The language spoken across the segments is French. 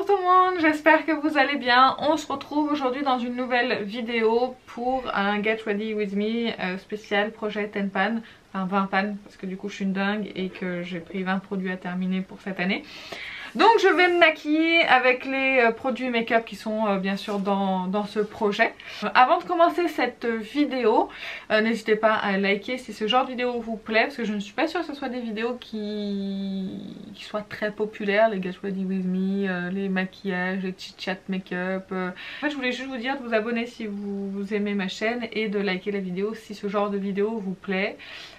Bonjour tout le monde, j'espère que vous allez bien. On se retrouve aujourd'hui dans une nouvelle vidéo pour un Get Ready With Me spécial projet 10 pan, enfin 20 pan parce que du coup je suis une dingue et que j'ai pris 20 produits à terminer pour cette année. Donc je vais me maquiller avec les produits make-up qui sont bien sûr dans ce projet. Avant de commencer cette vidéo, n'hésitez pas à liker si ce genre de vidéo vous plaît, parce que je ne suis pas sûre que ce soit des vidéos qui soient très populaires, les Get Ready With Me, les maquillages, les chit-chat make-up. En fait je voulais juste vous dire de vous abonner si vous aimez ma chaîne et de liker la vidéo si ce genre de vidéo vous plaît.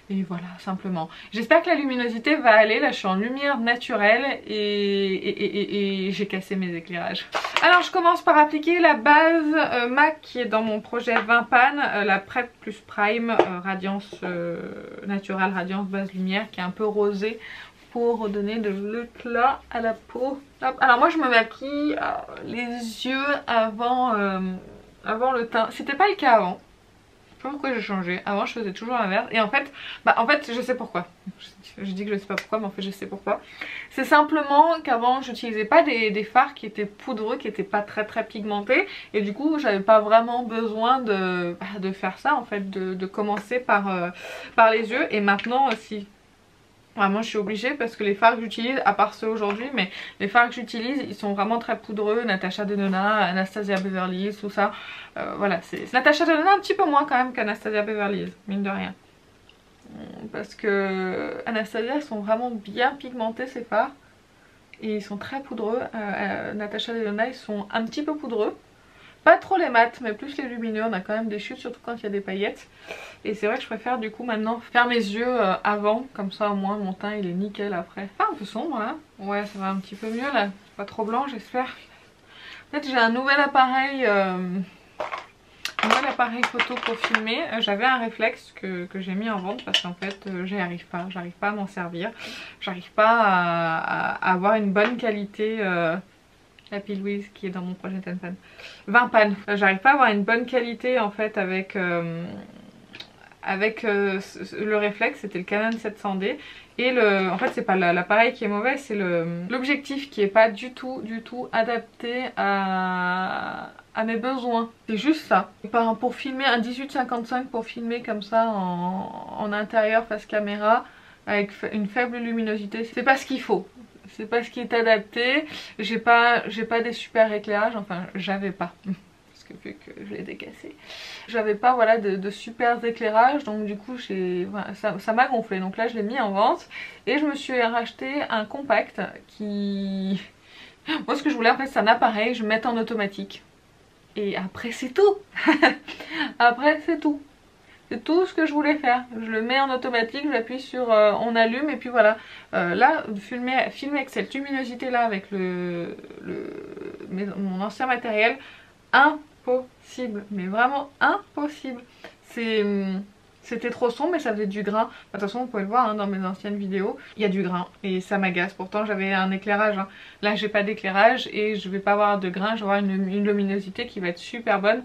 Et voilà, simplement. J'espère que la luminosité va aller. Là je suis en lumière naturelle et j'ai cassé mes éclairages. Alors je commence par appliquer la base MAC qui est dans mon projet 20 pan, la Prep Plus Prime Radiance Naturelle, Radiance Base Lumière, qui est un peu rosée pour redonner de l'éclat à la peau. Hop. Alors moi je me maquille les yeux avant le teint. C'était pas le cas avant. Je sais pas pourquoi j'ai changé. Avant je faisais toujours l'inverse. Et en fait je sais pourquoi. Je dis que je sais pas pourquoi, mais en fait je sais pourquoi. C'est simplement qu'avant j'utilisais pas des fards qui étaient poudreux, qui étaient pas très pigmentés. Et du coup j'avais pas vraiment besoin de faire ça en fait, de commencer par les yeux. Et maintenant si... Vraiment je suis obligée parce que les fards que j'utilise, à part ceux aujourd'hui, mais les fards que j'utilise ils sont vraiment très poudreux. Natasha Denona, Anastasia Beverly Hills, tout ça. Voilà, c'est Natasha Denona un petit peu moins quand même qu'Anastasia Beverly Hills, mine de rien. Parce que Anastasia sont vraiment bien pigmentés ces fards. Et ils sont très poudreux. Natasha Denona ils sont un petit peu poudreux. Pas trop les mats mais plus les lumineux, on a quand même des chutes surtout quand il y a des paillettes. Et c'est vrai que je préfère du coup maintenant faire mes yeux avant, comme ça au moins mon teint il est nickel après. Ah, un peu sombre là. Ouais, ça va un petit peu mieux là, pas trop blanc j'espère. En fait j'ai un nouvel appareil photo pour filmer. J'avais un réflexe que j'ai mis en vente parce qu'en fait j'arrive pas à m'en servir. J'arrive pas à avoir une bonne qualité. La P. Louise qui est dans mon projet 10 pan. 20 pan. J'arrive pas à avoir une bonne qualité en fait avec le réflexe, c'était le Canon 700D. Et en fait c'est pas l'appareil qui est mauvais, c'est l'objectif qui est pas du tout adapté à mes besoins. C'est juste ça. Pour filmer un 18-55, pour filmer comme ça en intérieur face caméra avec une faible luminosité, c'est pas ce qu'il faut. C'est pas ce qui est adapté. J'ai pas des super éclairages, enfin j'avais pas. Parce que vu que je l'ai décassé. J'avais pas voilà de super éclairages, donc du coup voilà, ça m'a gonflé. Donc là je l'ai mis en vente et je me suis racheté un compact qui... Moi ce que je voulais en fait c'est un appareil, je mette en automatique. Et après c'est tout. Après c'est tout. C'est tout ce que je voulais faire. Je le mets en automatique, j'appuie sur on allume et puis voilà. Là, filmer avec cette luminosité là, avec mon ancien matériel, impossible. Mais vraiment impossible. C'était trop sombre mais ça faisait du grain. De toute façon vous pouvez le voir hein, dans mes anciennes vidéos. Il y a du grain et ça m'agace. Pourtant j'avais un éclairage. Hein. Là j'ai pas d'éclairage et je vais pas avoir de grain. Je vais avoir une luminosité qui va être super bonne.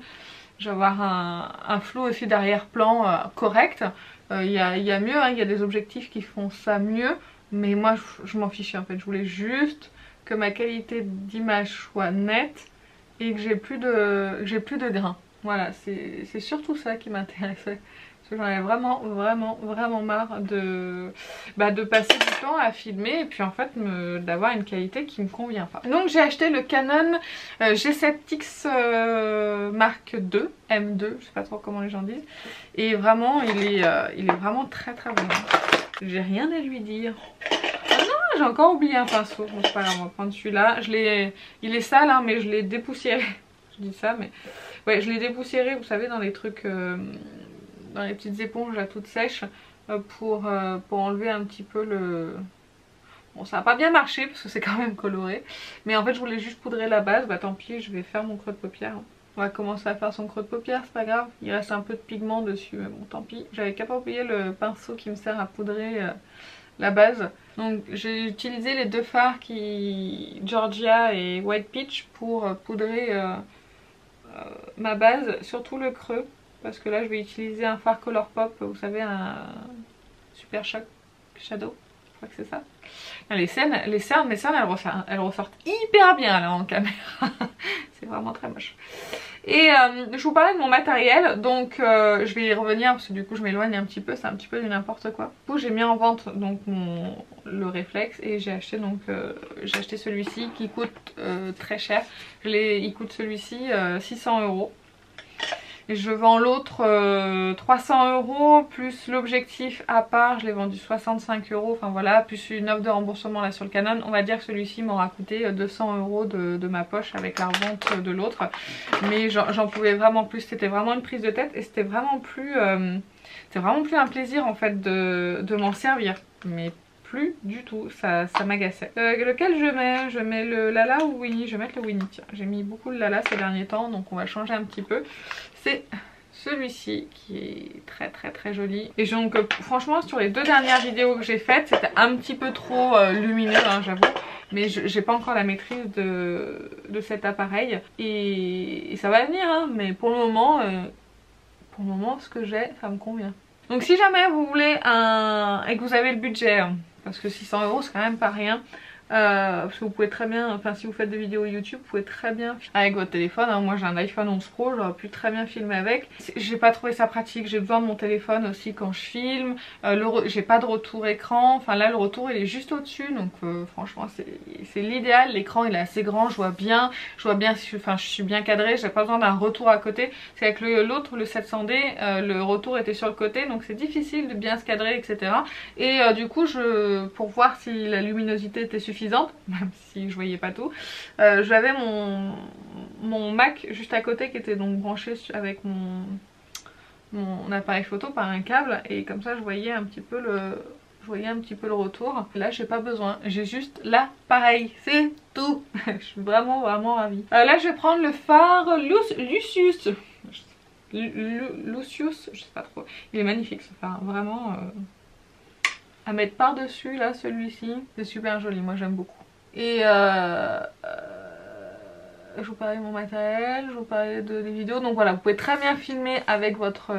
Je vais avoir un flou aussi d'arrière-plan correct. Il y a mieux, hein, il y a des objectifs qui font ça mieux. Mais moi je m'en fichais en fait. Je voulais juste que ma qualité d'image soit nette et que j'ai plus de grains. Voilà, c'est surtout ça qui m'intéressait. Parce que j'en avais vraiment marre de passer du temps à filmer et puis en fait d'avoir une qualité qui me convient pas. Donc j'ai acheté le Canon G7X Mark II, M2, je sais pas trop comment les gens disent. Et vraiment il est vraiment très bon. J'ai rien à lui dire. Ah non, j'ai encore oublié un pinceau. Bon c'est pas grave, on va prendre celui-là. Il est sale hein, mais je l'ai dépoussiéré. Je dis ça mais... Ouais, je l'ai dépoussiéré, vous savez, dans les trucs... dans les petites éponges là toutes sèches pour enlever un petit peu le... Bon ça n'a pas bien marché parce que c'est quand même coloré. Mais en fait je voulais juste poudrer la base, bah tant pis je vais faire mon creux de paupière. On va commencer à faire son creux de paupière, c'est pas grave. Il reste un peu de pigment dessus mais bon tant pis. J'avais qu'à pas oublier le pinceau qui me sert à poudrer la base. Donc j'ai utilisé les deux fards Georgia et White Peach pour poudrer ma base, surtout le creux. Parce que là je vais utiliser un fard Colourpop, vous savez un Super Shock Shadow, je crois que c'est ça. Les cernes, mes cernes, elles ressortent hyper bien là en caméra. C'est vraiment très moche. Et je vous parlais de mon matériel, donc je vais y revenir parce que du coup je m'éloigne un petit peu, c'est un petit peu du n'importe quoi. Du coup j'ai mis en vente donc le réflexe et j'ai acheté donc j'ai acheté celui-ci qui coûte très cher. Il coûte celui-ci 600 €. Et je vends l'autre 300 € plus l'objectif à part, je l'ai vendu 65 €, enfin voilà, plus une offre de remboursement là sur le Canon. On va dire que celui-ci m'aura coûté 200 € de ma poche avec la revente de l'autre. Mais j'en pouvais vraiment plus, c'était vraiment une prise de tête et c'était vraiment plus un plaisir en fait de m'en servir. Mais plus du tout, ça m'agaçait. Lequel je mets le Lala ou Winnie? Je vais mettre le Winnie, tiens. J'ai mis beaucoup le Lala ces derniers temps, donc on va changer un petit peu. C'est celui-ci qui est très joli. Et donc franchement sur les 2 dernières vidéos que j'ai faites, c'était un petit peu trop lumineux hein, j'avoue. Mais j'ai pas encore la maîtrise de cet appareil. Et ça va venir hein, mais pour le moment ce que j'ai, ça me convient. Donc si jamais vous voulez et que vous avez le budget, hein, parce que 600 € c'est quand même pas rien. Parce que vous pouvez très bien, enfin si vous faites des vidéos YouTube, vous pouvez très bien avec votre téléphone, hein. Moi j'ai un iPhone 11 Pro, j'aurais pu très bien filmer avec. J'ai pas trouvé ça pratique, j'ai besoin de mon téléphone aussi quand je filme. J'ai pas de retour écran, enfin là le retour il est juste au dessus, donc franchement c'est l'idéal. L'écran il est assez grand, je vois bien enfin je suis bien cadrée, j'ai pas besoin d'un retour à côté. C'est avec l'autre, le 700D, le retour était sur le côté, donc c'est difficile de bien se cadrer, etc. Et du coup pour voir si la luminosité était suffisante, même si je voyais pas tout, j'avais mon Mac juste à côté qui était donc branché avec mon appareil photo par un câble, et comme ça je voyais un petit peu le retour. Là j'ai pas besoin, j'ai juste l'appareil, c'est tout. Je suis vraiment ravie. Là je vais prendre le phare Lucius, je sais pas trop, il est magnifique ce phare, vraiment à mettre par dessus là, celui-ci c'est super joli, moi j'aime beaucoup. Et je vous parlais de mon matériel, je vous parlais des vidéos, donc voilà, vous pouvez très bien filmer avec votre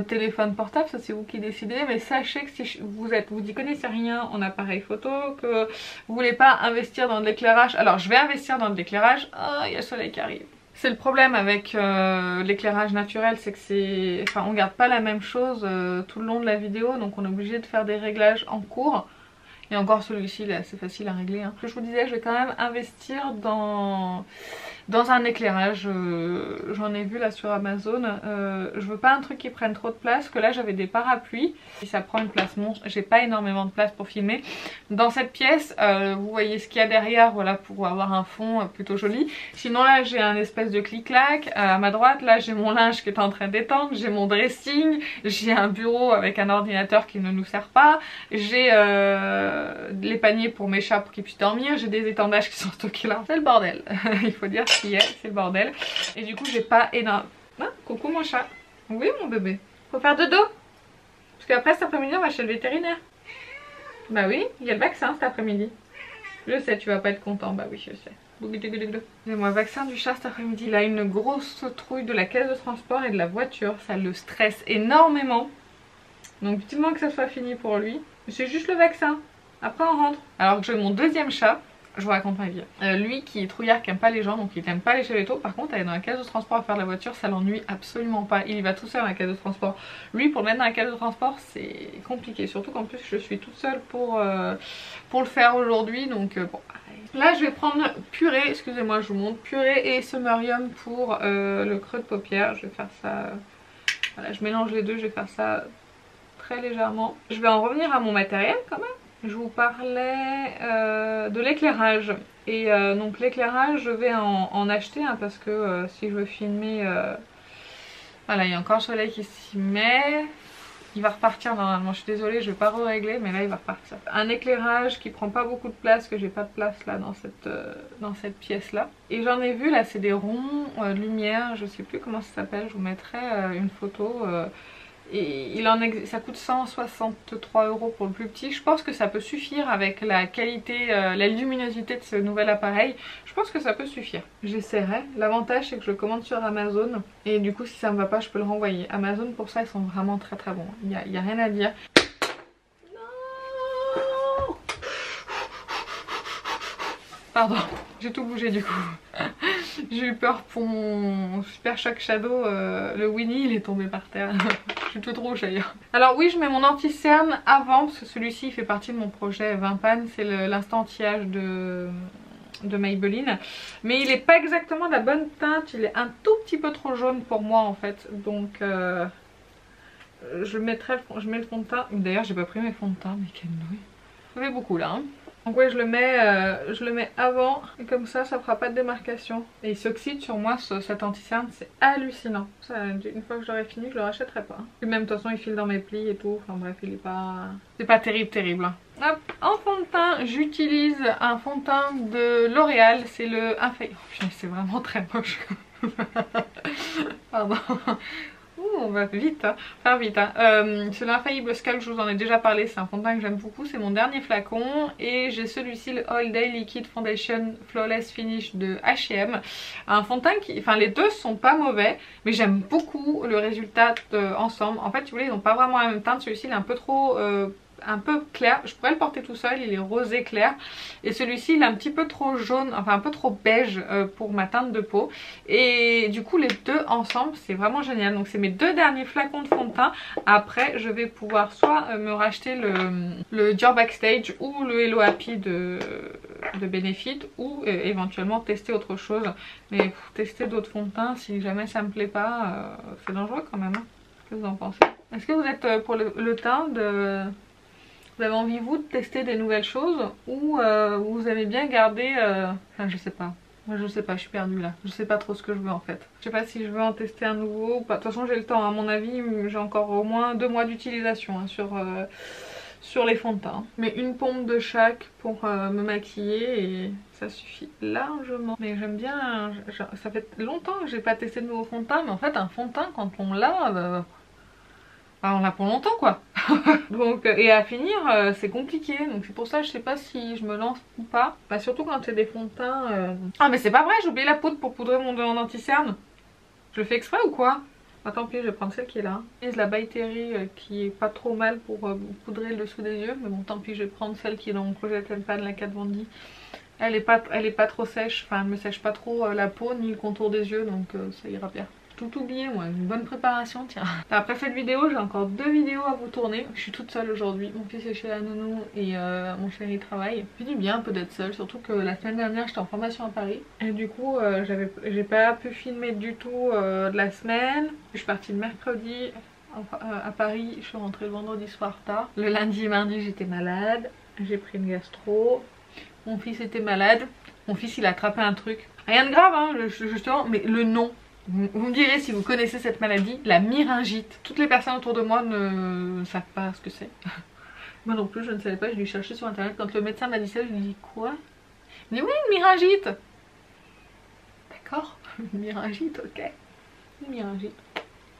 téléphone portable, ça c'est vous qui décidez. Mais sachez que si vous n'y connaissez rien en appareil photo, que vous voulez pas investir dans de l'éclairage, alors je vais investir dans de l'éclairage. Ah, il y a le soleil qui arrive. C'est le problème avec l'éclairage naturel, c'est que on garde pas la même chose tout le long de la vidéo, donc on est obligé de faire des réglages en cours. Et encore celui-ci il est assez facile à régler hein. Je vous disais, je vais quand même investir dans un éclairage, j'en ai vu là sur Amazon. Je veux pas un truc qui prenne trop de place, que là j'avais des parapluies et ça prend une place monstre, j'ai pas énormément de place pour filmer. Dans cette pièce, vous voyez ce qu'il y a derrière, voilà, pour avoir un fond plutôt joli. Sinon là j'ai un espèce de clic-clac, à ma droite là j'ai mon linge qui est en train d'étendre, j'ai mon dressing, j'ai un bureau avec un ordinateur qui ne nous sert pas, j'ai les paniers pour mes chats pour qu'ils puissent dormir, j'ai des étendages qui sont stockés là, c'est le bordel. Il faut dire ce qu'il y a, c'est le bordel. Et du coup j'ai pas énorme... Ah, coucou mon chat. Oui mon bébé. Faut faire dodo. Parce qu'après cet après-midi on va chez le vétérinaire. Bah oui, il y a le vaccin cet après-midi. Je sais, tu vas pas être content, bah oui je sais. J'ai mon vaccin du chat cet après-midi. Il a une grosse trouille de la caisse de transport et de la voiture, ça le stresse énormément. Donc vivement que ça soit fini pour lui. C'est juste le vaccin. Après on rentre. Alors que j'ai mon deuxième chat, je vous raconte ma vie. Lui qui est trouillard, qui aime pas les gens, donc il n'aime pas les chez les taux. Par contre aller dans la case de transport à faire de la voiture, ça l'ennuie absolument pas. Il y va tout seul dans la case de transport. Lui pour le mettre dans la case de transport c'est compliqué. Surtout qu'en plus je suis toute seule pour le faire aujourd'hui. Donc bon. Là je vais prendre purée, excusez-moi je vous montre, purée et Summerium pour le creux de paupière. Je vais faire ça, voilà, je mélange les deux, je vais faire ça très légèrement. Je vais en revenir à mon matériel quand même. Je vous parlais de l'éclairage. Et donc l'éclairage je vais en acheter hein, parce que si je veux filmer... Voilà, il y a encore le soleil qui s'y met. Il va repartir normalement, je suis désolée, je vais pas régler mais là il va repartir. Un éclairage qui prend pas beaucoup de place, que j'ai pas de place là dans cette pièce là. Et j'en ai vu là, c'est des ronds de lumière, je sais plus comment ça s'appelle, je vous mettrai une photo. Et ça coûte 163 € pour le plus petit. Je pense que ça peut suffire avec la qualité, la luminosité de ce nouvel appareil. Je pense que ça peut suffire. J'essaierai. L'avantage c'est que je le commande sur Amazon. Et du coup si ça me va pas je peux le renvoyer. Amazon pour ça ils sont vraiment très bons. Il y a rien à dire. Non, Pardon, j'ai tout bougé du coup. J'ai eu peur pour mon Super Shock Shadow, le Winnie il est tombé par terre. Je suis toute rouge d'ailleurs. Alors oui, je mets mon anti-cerne avant parce que celui-ci fait partie de mon projet 20 pan, c'est l'instant anti-âge de Maybelline. Mais il n'est pas exactement de la bonne teinte, il est un tout petit peu trop jaune pour moi en fait. Donc je mets le fond de teint. D'ailleurs j'ai pas pris mes fonds de teint, mais quelle nouille. Ça fait beaucoup là. Hein. Donc ouais, je le mets avant et comme ça fera pas de démarcation. Et il s'oxyde sur moi cet anti-cerne, c'est hallucinant. Ça, une fois que je l'aurai fini, je le rachèterai pas. Et même de toute façon il file dans mes plis et tout. Enfin bref, il est pas... C'est pas terrible. Hein. Hop, en fond de teint, j'utilise un fond de teint de L'Oréal, c'est le Infaillible. Oh, c'est vraiment très moche. Pardon. On va vite, hein. Faire vite. Hein. C'est l'Infaillible Sculpt, je vous en ai déjà parlé, c'est un fond de teint que j'aime beaucoup, c'est mon dernier flacon. Et j'ai celui-ci, le All Day Liquid Foundation Flawless Finish de H&M. Un fond de teint qui, enfin les deux sont pas mauvais, mais j'aime beaucoup le résultat ensemble. En fait, si vous voulez, ils n'ont pas vraiment la même teinte, celui-ci il est un peu trop... un peu clair, je pourrais le porter tout seul, il est rosé clair et celui-ci il est un petit peu trop jaune, enfin un peu trop beige pour ma teinte de peau et du coup les deux ensemble c'est vraiment génial. Donc c'est mes deux derniers flacons de fond de teint. Après je vais pouvoir soit me racheter le Dior Backstage ou le Hello Happy de Benefit ou éventuellement tester autre chose, mais tester d'autres fonds de teint si jamais ça me plaît pas, c'est dangereux quand même. Hein. Qu'est-ce que vous en pensez? Est-ce que vous êtes pour le teint de... Vous avez envie vous de tester des nouvelles choses ou vous avez bien gardé... Enfin je sais pas. Moi je sais pas, je suis perdue là. Je sais pas trop ce que je veux en fait. Je sais pas si je veux en tester un nouveau ou pas. De toute façon j'ai le temps, à mon avis j'ai encore au moins 2 mois d'utilisation hein, sur les fonds de teint. Mais une pompe de chaque pour me maquiller et ça suffit largement. Mais j'aime bien... Ça fait longtemps que j'ai pas testé de nouveau fond de teint, mais en fait un fond de teint quand on l'a... on l'a pour longtemps quoi. Donc, et à finir c'est compliqué, donc c'est pour ça je sais pas si je me lance ou pas. Bah, surtout quand c'est des fonds de teint. Ah mais c'est pas vrai, j'ai oublié la poudre pour poudrer mon anti-cerne. Je le fais exprès ou quoi? Bah tant pis, je vais prendre celle qui est là. Et la By Terry qui est pas trop mal pour poudrer le dessous des yeux. Mais bon tant pis, je vais prendre celle qui est dans mon projet Pan, la Kat Von D. Elle est pas trop sèche, enfin elle me sèche pas trop la peau ni le contour des yeux, donc ça ira bien. Tout oublié moi, une bonne préparation tiens. Après cette vidéo j'ai encore 2 vidéos à vous tourner. Je suis toute seule aujourd'hui, mon fils est chez la nounou et mon chéri travaille. Ça fait du bien un peu d'être seule, surtout que la semaine dernière j'étais en formation à Paris. Et du coup j'ai pas pu filmer du tout de la semaine. Je suis partie le mercredi à Paris, je suis rentrée le vendredi soir tard. Le lundi et mardi j'étais malade, j'ai pris une gastro. Mon fils était malade, mon fils il a attrapé un truc. Rien de grave hein, justement, mais le nom. Vous me direz si vous connaissez cette maladie, la myringite. Toutes les personnes autour de moi ne savent pas ce que c'est. Moi non plus, je ne savais pas, je l'ai cherché sur internet. Quand le médecin m'a dit ça, je lui ai dit quoi? Il me dit oui, une myringite. D'accord, une myringite, ok. Une myringite,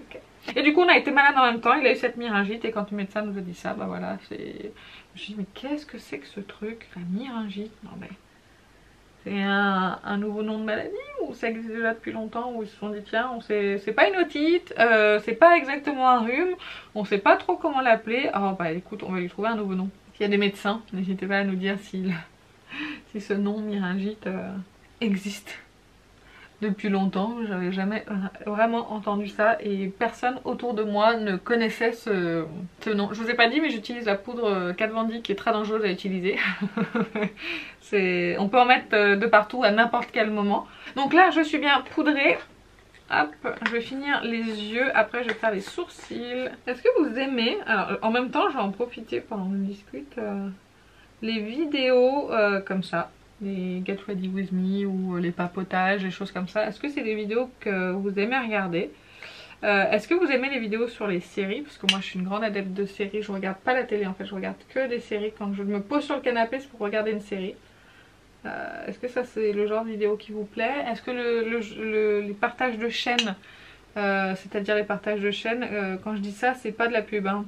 ok. Et du coup, on a été malade en même temps, il a eu cette myringite. Et quand le médecin nous a dit ça, bah voilà, c'est... Je me suis dit, mais qu'est-ce que c'est que ce truc, la myringite? Non mais... C'est un nouveau nom de maladie ou ça existe déjà depuis longtemps où ils se sont dit tiens, c'est pas une otite, c'est pas exactement un rhume, on sait pas trop comment l'appeler. Oh bah écoute, on va lui trouver un nouveau nom. S'il y a des médecins, n'hésitez pas à nous dire si ce nom myringite existe depuis longtemps. J'avais jamais vraiment entendu ça et personne autour de moi ne connaissait ce nom. Je vous ai pas dit mais j'utilise la poudre Kat Von D qui est très dangereuse à utiliser. On peut en mettre de partout à n'importe quel moment. Donc là je suis bien poudrée. Hop, je vais finir les yeux, après je vais faire les sourcils. Est-ce que vous aimez, alors en même temps je vais en profiter pendant qu'on discute, les vidéos comme ça, les Get Ready With Me ou les papotages, les choses comme ça. Est-ce que c'est des vidéos que vous aimez regarder? Est-ce que vous aimez les vidéos sur les séries? Parce que moi je suis une grande adepte de séries, je regarde pas la télé en fait, je regarde que des séries. Quand je me pose sur le canapé c'est pour regarder une série. Est-ce que ça c'est le genre de vidéo qui vous plaît? Est-ce que les partages de chaînes, c'est-à-dire les partages de chaînes, quand je dis ça c'est pas de la pub hein.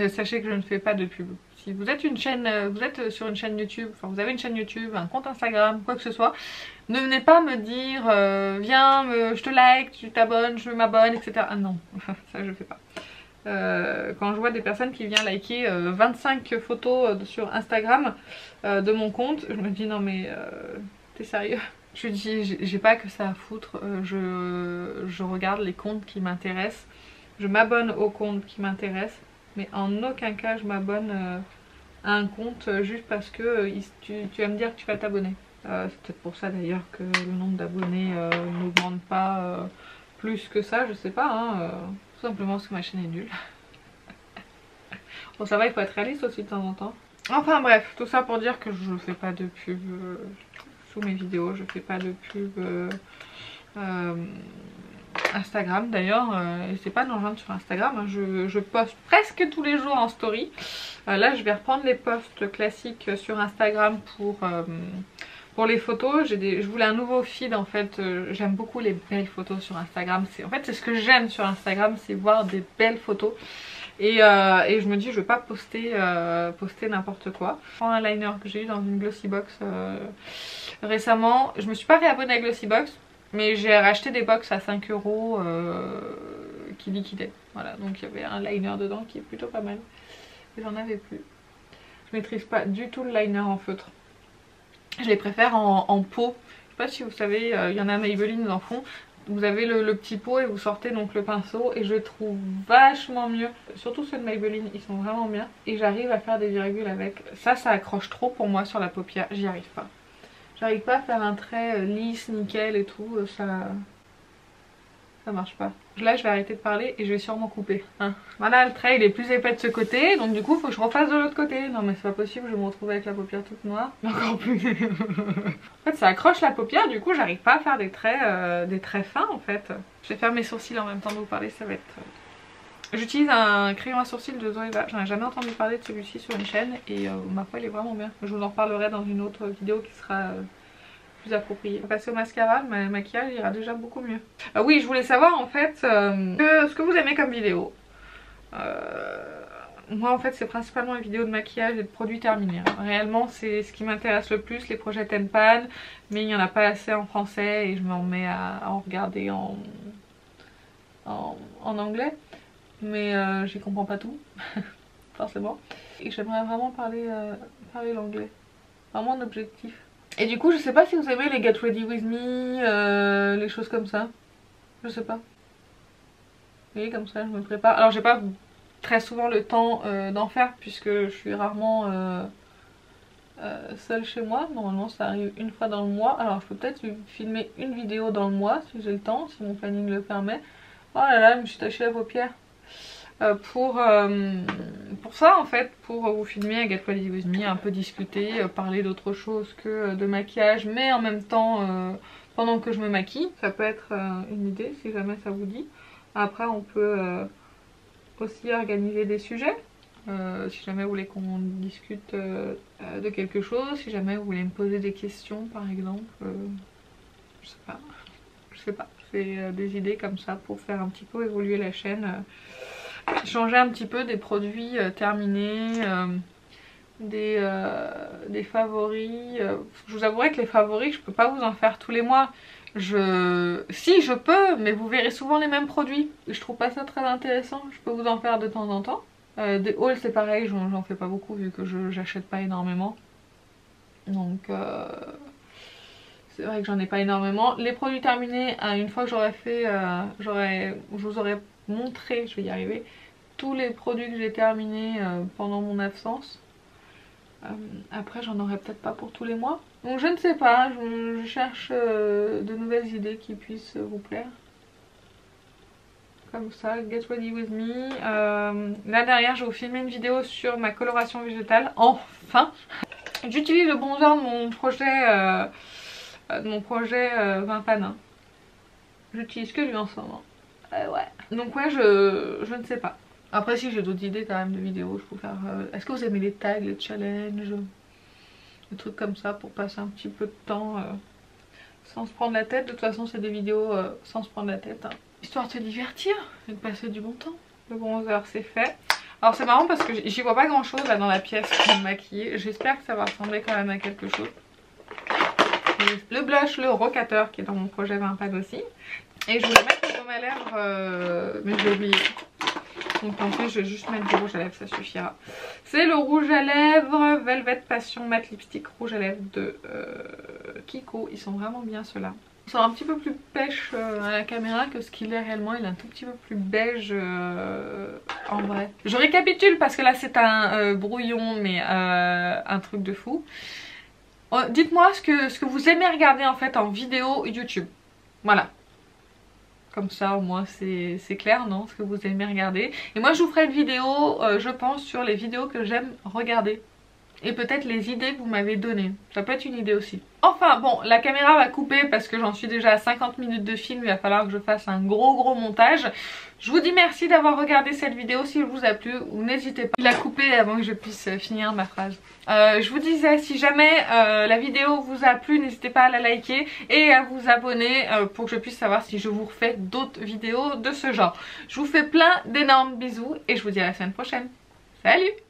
Sachez que je ne fais pas de pub. Si vous êtes vous êtes sur une chaîne YouTube, enfin vous avez une chaîne YouTube, un compte Instagram, quoi que ce soit, ne venez pas me dire viens, je te like, tu t'abonnes, je m'abonne, etc. Ah non, ça je fais pas. Quand je vois des personnes qui viennent liker 25 photos sur Instagram de mon compte, je me dis non mais t'es sérieux? Je dis j'ai pas que ça à foutre, je regarde les comptes qui m'intéressent, je m'abonne aux comptes qui m'intéressent, mais en aucun cas je m'abonne à un compte juste parce que tu vas me dire que tu vas t'abonner. C'est peut-être pour ça d'ailleurs que le nombre d'abonnés n'augmente pas plus que ça, je sais pas, hein, tout simplement parce que ma chaîne est nulle. Bon ça va, il faut être réaliste aussi de temps en temps. Enfin bref, tout ça pour dire que je fais pas de pub sous mes vidéos, je fais pas de pub Instagram d'ailleurs, n'hésitez pas à nous rejoindre sur Instagram, hein, je poste presque tous les jours en story. Là je vais reprendre les posts classiques sur Instagram pour les photos. Je voulais un nouveau feed en fait, j'aime beaucoup les belles photos sur Instagram. En fait c'est ce que j'aime sur Instagram, c'est voir des belles photos. Et je me dis je vais pas poster n'importe quoi. Je prends un liner que j'ai eu dans une Glossybox récemment. Je me suis pas réabonnée à Glossybox, mais j'ai racheté des box à 5 € qui liquidaient. Voilà, donc il y avait un liner dedans qui est plutôt pas mal. Et j'en avais plus. Je maîtrise pas du tout le liner en feutre. Je les préfère en pot. Je sais pas si vous savez, il y en a Maybelline, ils en font. Vous avez le petit pot et vous sortez donc le pinceau et je trouve vachement mieux. Surtout ceux de Maybelline, ils sont vraiment bien. Et j'arrive à faire des virgules avec. Ça accroche trop pour moi sur la paupière, j'y arrive pas. J'arrive pas à faire un trait lisse, nickel et tout, ça marche pas. Là je vais arrêter de parler et je vais sûrement couper. Hein. Voilà, le trait il est plus épais de ce côté, donc du coup il faut que je refasse de l'autre côté. Non mais c'est pas possible, je vais me retrouver avec la paupière toute noire. Encore plus. En fait ça accroche la paupière, du coup j'arrive pas à faire des traits fins en fait. Je vais faire mes sourcils en même temps de vous parler, ça va être... J'utilise un crayon à sourcils de Zoeva, j'en ai jamais entendu parler de celui-ci sur une chaîne et ma foi il est vraiment bien. Je vous en reparlerai dans une autre vidéo qui sera plus appropriée. On va passer au mascara, le maquillage ira déjà beaucoup mieux. Oui, je voulais savoir en fait ce que vous aimez comme vidéo. Moi en fait c'est principalement les vidéos de maquillage et de produits terminés. Réellement c'est ce qui m'intéresse le plus, les projets Tenpan, mais il n'y en a pas assez en français et je m'en mets à en regarder en anglais. Mais j'y comprends pas tout, forcément. Et j'aimerais vraiment parler l'anglais. Vraiment un objectif. Et du coup, je sais pas si vous aimez les Get Ready With Me, les choses comme ça. Je sais pas. Vous voyez, comme ça, je me prépare. Alors, j'ai pas très souvent le temps d'en faire, puisque je suis rarement seule chez moi. Normalement, ça arrive une fois dans le mois. Alors, je peux peut-être filmer une vidéo dans le mois, si j'ai le temps, si mon planning le permet. Oh là là, je me suis tachée la paupière. Pour ça en fait, pour vous filmer à Get Ready With Me, un peu discuter, parler d'autre chose que de maquillage, mais en même temps pendant que je me maquille, ça peut être une idée si jamais ça vous dit. Après on peut aussi organiser des sujets, si jamais vous voulez qu'on discute de quelque chose, si jamais vous voulez me poser des questions par exemple, je sais pas, c'est des idées comme ça pour faire un petit peu évoluer la chaîne. Changer un petit peu des produits terminés, des favoris. Je vous avouerai que les favoris, je peux pas vous en faire tous les mois. Si, je peux, mais vous verrez souvent les mêmes produits. Je trouve pas ça très intéressant. Je peux vous en faire de temps en temps. Des hauls, c'est pareil, j'en fais pas beaucoup vu que j'achète pas énormément. Donc c'est vrai que j'en ai pas énormément. Les produits terminés, une fois que j'aurai fait, je vous aurai montré, je vais y arriver, tous les produits que j'ai terminés pendant mon absence. Après j'en aurai peut-être pas pour tous les mois. Donc je ne sais pas, je cherche de nouvelles idées qui puissent vous plaire. Comme ça, Get Ready With Me. Là derrière je vais vous filmer une vidéo sur ma coloration végétale, enfin. J'utilise le bronzer de mon projet Vin Panin. J'utilise que lui en ce moment. Ouais. Donc ouais, je ne sais pas. Après si j'ai d'autres idées quand même de vidéos, je peux faire... Est-ce que vous aimez les tags, les challenges, des trucs comme ça pour passer un petit peu de temps sans se prendre la tête. De toute façon c'est des vidéos sans se prendre la tête, hein. Histoire de se divertir et de passer du bon temps. Le bronzer c'est fait. Alors c'est marrant parce que j'y vois pas grand chose là dans la pièce pour me maquiller. J'espère que ça va ressembler quand même à quelque chose. Le blush, le rocateur qui est dans mon projet Vin Pan aussi. Et je voulais mettre le baume à lèvres, mais je l'ai oublié. Donc en fait je vais juste mettre du rouge à lèvres, ça suffira. C'est le rouge à lèvres Velvet Passion Matte Lipstick rouge à lèvres de Kiko. Ils sont vraiment bien ceux-là. Ils sont un petit peu plus pêche à la caméra que ce qu'il est réellement. Il est un tout petit peu plus beige en vrai. Je récapitule parce que là c'est un brouillon mais un truc de fou. Dites-moi ce que vous aimez regarder en fait en vidéo YouTube. Voilà. Comme ça au moins c'est clair, non? Ce que vous aimez regarder. Et moi je vous ferai une vidéo je pense sur les vidéos que j'aime regarder. Et peut-être les idées que vous m'avez données. Ça peut être une idée aussi. Enfin bon, la caméra va couper parce que j'en suis déjà à 50 minutes de film. Il va falloir que je fasse un gros montage. Je vous dis merci d'avoir regardé cette vidéo. Si elle vous a plu, n'hésitez pas à la couper avant que je puisse finir ma phrase. Je vous disais, si jamais la vidéo vous a plu, n'hésitez pas à la liker et à vous abonner pour que je puisse savoir si je vous refais d'autres vidéos de ce genre. Je vous fais plein d'énormes bisous et je vous dis à la semaine prochaine. Salut!